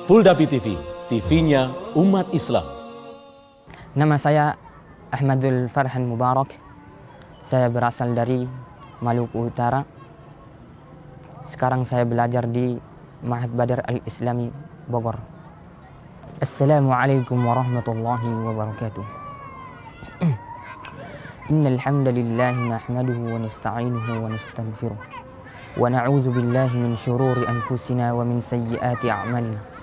Puldapi TV, TV-nya umat Islam. Nama saya Ahmadul Farhan Mubarak. Saya berasal dari Maluku Utara. Sekarang saya belajar di Ma'had Badar Al-Islami Bogor. Assalamualaikum warahmatullahi wabarakatuh. Innal hamdalillah nahmaduhu wa nasta'inuhu wa nastaghfiruh. Wa na'udzu billahi min shururi anfusina wa min sayyiati a'malina.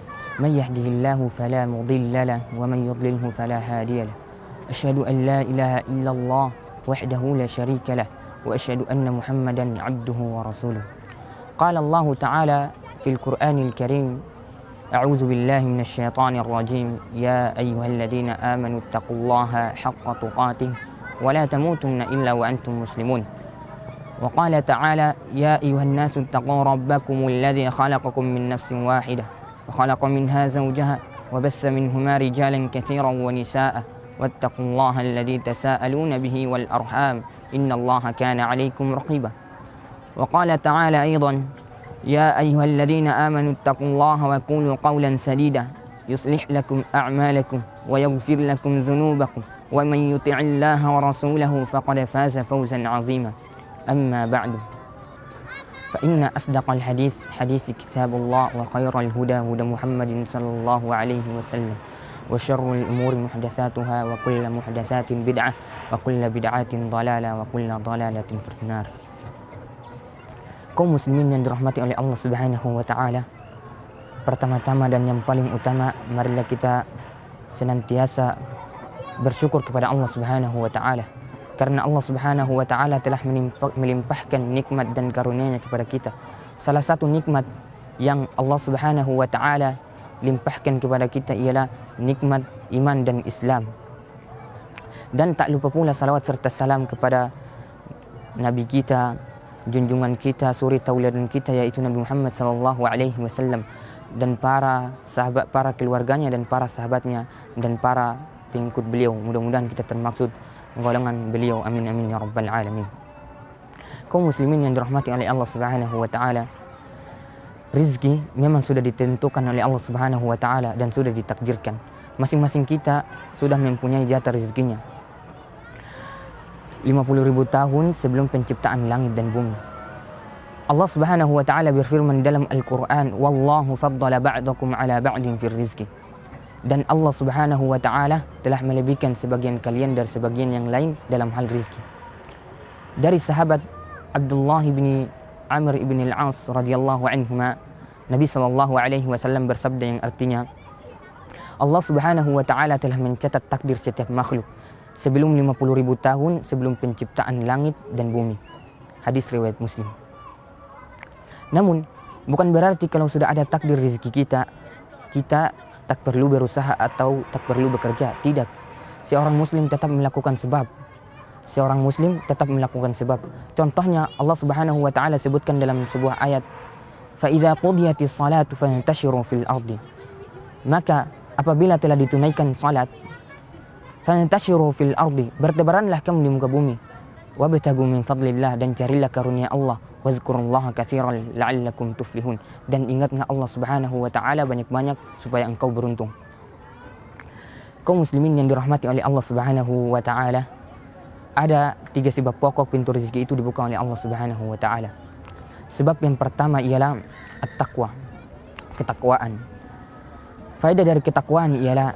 Man yahdihillahu fala mudilla lahu wa man yudlilhu fala hadiya lahu. Asyhadu an la ilaha illallah wahdahu la syarika lahu wa asyhadu anna Muhammadan 'abduhu wa rasuluh. Qala Allah Ta'ala fil Qur'anil Karim, a'udzu billahi minasy syaithanir rajim, ya ayyuhalladzina amanu taqullaha haqqa tuqatih wa la tamutunna illa wa antum muslimun. Wa qala ta'ala, ya ayyuhan nasu taqu rabbakumul ladzi khalaqakum min nafsin wahidah wa khalaqa minha zawjaha wa bassa minhuma rijalan katsiran wa nisaa'a wattaqullaha alladzi tasaaluna bihi wal arham innallaha kana 'alaykum raqiba. Wa qala ta'ala aidan, ya ayyuhalladzina amanu taqullaha wa qulu qawlan sadida yuslih lakum a'malakum wa yaghfir lakum dhunubakum wa man yuti'illaha wa rasulahu faqad faza fawzan 'azima. Amma ba'du. فإن أصدق الحديث حديث كتاب الله وخير الهدى هدى محمد صلى الله عليه وسلم وشر الأمور محدثاتها وكل محدثات بدعة وكل بدعة ضلالة وكل ضلالة في النار. Kaum muslimin yang dirahmati oleh Allah Subhanahu wa taala, pertama-tama dan yang paling utama, marilah kita senantiasa bersyukur kepada Allah Subhanahu wa taala. Karena Allah Subhanahu wa ta'ala telah melimpahkan nikmat dan karunia-Nya kepada kita. Salah satu nikmat yang Allah Subhanahu wa ta'ala limpahkan kepada kita ialah nikmat iman dan Islam. Dan tak lupa pula salawat serta salam kepada Nabi kita, junjungan kita, suri tauladan kita, yaitu Nabi Muhammad sallallahu alaihi wasallam, dan para sahabat, para keluarganya dan para sahabatnya dan para pengikut beliau. Mudah-mudahan kita termaksud golongan beliau, amin amin ya rabbal alamin. Kaum muslimin yang dirahmati oleh Allah Subhanahu wa taala, rizki memang sudah ditentukan oleh Allah Subhanahu wa taala dan sudah ditakdirkan. Masing-masing kita sudah mempunyai jatah rezekinya 50.000 tahun sebelum penciptaan langit dan bumi. Allah Subhanahu wa taala berfirman dalam Al-Qur'an, wallahu faddala ba'dakum ala ba'din fir rizki. Dan Allah Subhanahu wa ta'ala telah melebihkan sebagian kalian dari sebagian yang lain dalam hal rizki. Dari sahabat Abdullah bin Amr ibn al-As radhiyallahu anhuma, Nabi sallallahu alaihi wasallam bersabda yang artinya, Allah Subhanahu wa ta'ala telah mencatat takdir setiap makhluk sebelum 50.000 tahun sebelum penciptaan langit dan bumi. Hadis riwayat Muslim. Namun bukan berarti kalau sudah ada takdir rezeki kita tak perlu berusaha atau tak perlu bekerja. Tidak. Seorang muslim tetap melakukan sebab. Contohnya Allah Subhanahu wa taala sebutkan dalam sebuah ayat, fa idza qudiyatis salatu fantashiru fil ardi. Maka apabila telah ditunaikan salat, fantashiru fil ardi, bertebaranlah kamu di muka bumi. Wabtagu min fadlillah, dan carilah karunia Allah. Wazkurullaha katsiran la'allakum tuflihun, dan ingatlah Allah Subhanahu wa taala banyak-banyak supaya engkau beruntung. Kaum muslimin yang dirahmati oleh Allah Subhanahu wa taala, ada 3 sebab pokok pintu rezeki itu dibuka oleh Allah Subhanahu wa taala. Sebab yang pertama ialah at-taqwa, ketakwaan. Faedah dari ketakwaan ialah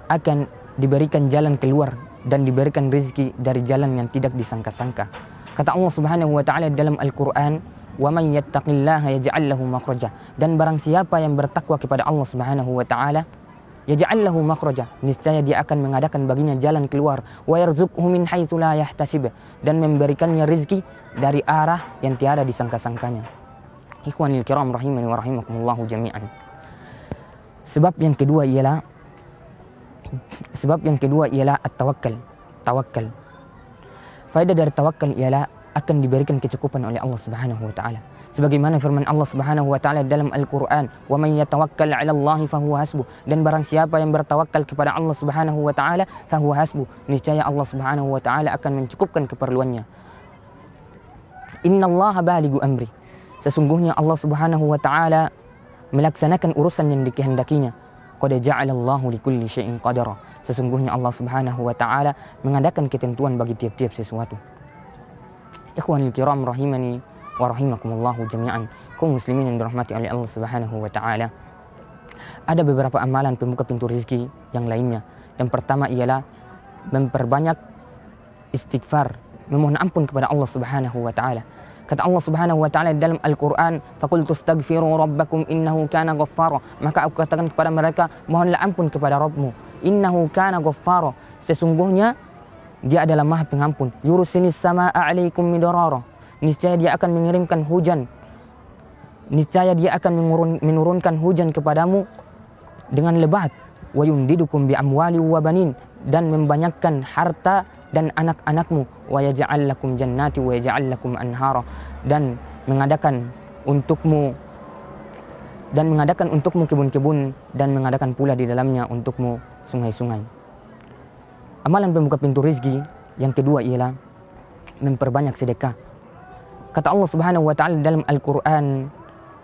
akan diberikan jalan keluar dan diberikan rezeki dari jalan yang tidak disangka-sangka. Kata Allah Subhanahu wa taala dalam Al-Qur'an, "Wa may yattaqillaha yaj'al lahu makhraja." Dan barang siapa yang bertakwa kepada Allah Subhanahu wa taala, yaj'al lahu makhraja, niscaya dia akan mengadakan baginya jalan keluar, wa yarzuqhu min haitsu la yahtasib, dan memberikannya rezeki dari arah yang tiada disangka-sangkanya. Ikhwanil kiram rahimani wa rahimakumullah jami'an. Sebab yang kedua ialah at-tawakkal. Tawakal. Faedah dari tawakal ialah akan diberikan kecukupan oleh Allah Subhanahu wa taala. Sebagaimana firman Allah Subhanahu wa taala dalam Al-Qur'an, "Wa may yatawakkal 'ala Allahi fahuwa hasbuh." Dan barang siapa yang bertawakal kepada Allah Subhanahu wa taala, fahuwa hasbuh, niscaya Allah Subhanahu wa taala akan mencukupkan keperluannya. Innallaha balighu amri. Sesungguhnya Allah Subhanahu wa taala melaksanakan urusan yang dikehendakinya. Qad ja'alallahu likulli syai'in qadara. Sesungguhnya Allah Subhanahu wa taala mengadakan ketentuan bagi tiap-tiap sesuatu. Ikhwanil kiram rahimani wa rahimakumullahu jami'an. Kaum muslimin yang dirahmati oleh Allah Subhanahu wa taala. Ada beberapa amalan pembuka pintu rezeki yang lainnya. Yang pertama ialah memperbanyak istighfar, memohon ampun kepada Allah Subhanahu wa taala. Kata Allah Subhanahu wa taala dalam Al-Qur'an, "Faqultu astaghfiru rabbakum innahu kana ghaffara." Maka aku katakan kepada mereka, mohonlah ampun kepada Rabbmu. Innahu kana ghaffara. Sesungguhnya Dia adalah Maha Pengampun. Yursilis samaa'a 'alaikum midrara. Niscaya Dia akan mengirimkan hujan. Niscaya Dia akan menurunkan hujan kepadamu dengan lebat. Wa yumdidukum bi amwali wa banin, dan membanyakkan harta dan anak-anakmu. Wa yaj'al lakum jannati wa yaj'al lakum anhara, dan mengadakan untukmu kebun-kebun, dan mengadakan pula di dalamnya untukmu sungai-sungai. Amalan pembuka pintu rezeki yang kedua ialah memperbanyak sedekah. Kata Allah Subhanahu wa taala dalam Al-Qur'an,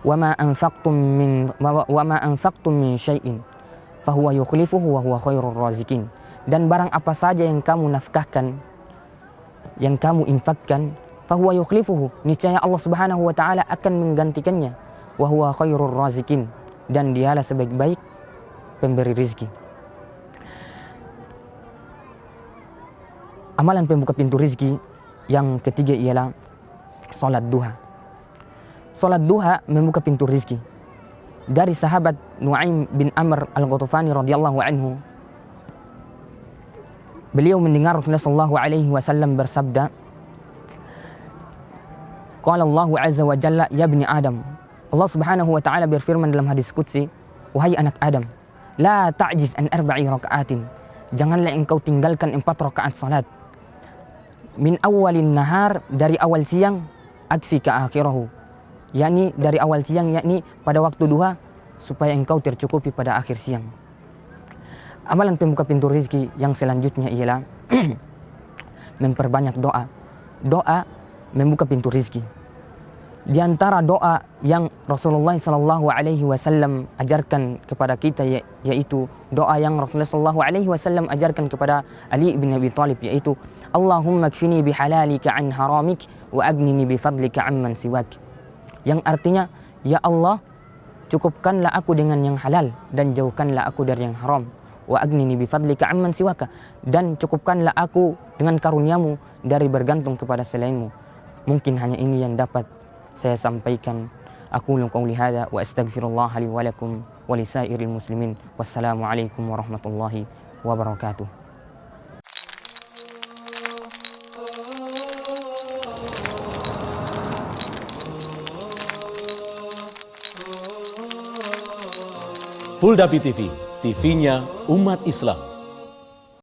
"Wa ma anfaqtum min syai'in fahuwa yukhlifuhu wa huwa khairur razikin." Dan barang apa saja yang kamu nafkahkan, yang kamu infakkan, fahuwa yukhlifuhu, niscaya Allah Subhanahu wa taala akan menggantikannya, wa huwa khairur razikin, dan Dialah sebaik-baik pemberi rezeki. Amalan pembuka pintu rezeki yang ketiga ialah salat duha. Salat duha membuka pintu rezeki. Dari sahabat Nu'aim bin Amr al-Ghatafani radhiyallahu anhu, beliau mendengar Rasulullah sallallahu alaihi wasallam bersabda, qala Allah azza wa jalla, ya bani Adam. Allah Subhanahu wa taala berfirman dalam hadis qudsi, wahai anak Adam, la ta'jiz an arba'i raka'atin. Janganlah engkau tinggalkan 4 rakaat salat. Min awalin nahar, dari awal siang, akfika akhirahu. Yakni dari awal siang, yakni pada waktu duha, supaya engkau tercukupi pada akhir siang. Amalan pembuka pintu rezeki yang selanjutnya ialah memperbanyak doa. Doa membuka pintu rezeki. Di antara doa yang Rasulullah sallallahu alaihi wasallam ajarkan kepada kita yaitu doa yang Rasulullah sallallahu alaihi wasallam ajarkan kepada Ali bin Abi Thalib, yaitu Allahumma kfini bihalalika an haramik wa aghnini bifadlika amman siwak. Yang artinya, ya Allah, cukupkanlah aku dengan yang halal dan jauhkanlah aku dari yang haram. Wa aghnini bifadlika amman siwaka, dan cukupkanlah aku dengan karuniamu dari bergantung kepada selainmu. Mungkin hanya ini yang dapat saya sampaikan. Aqulu qawli hadza wa astaghfirullah li wa lakum wa lisairil muslimin. Wassalamualaikum warahmatullahi wabarakatuh. Puldapi TV, TV-nya umat Islam.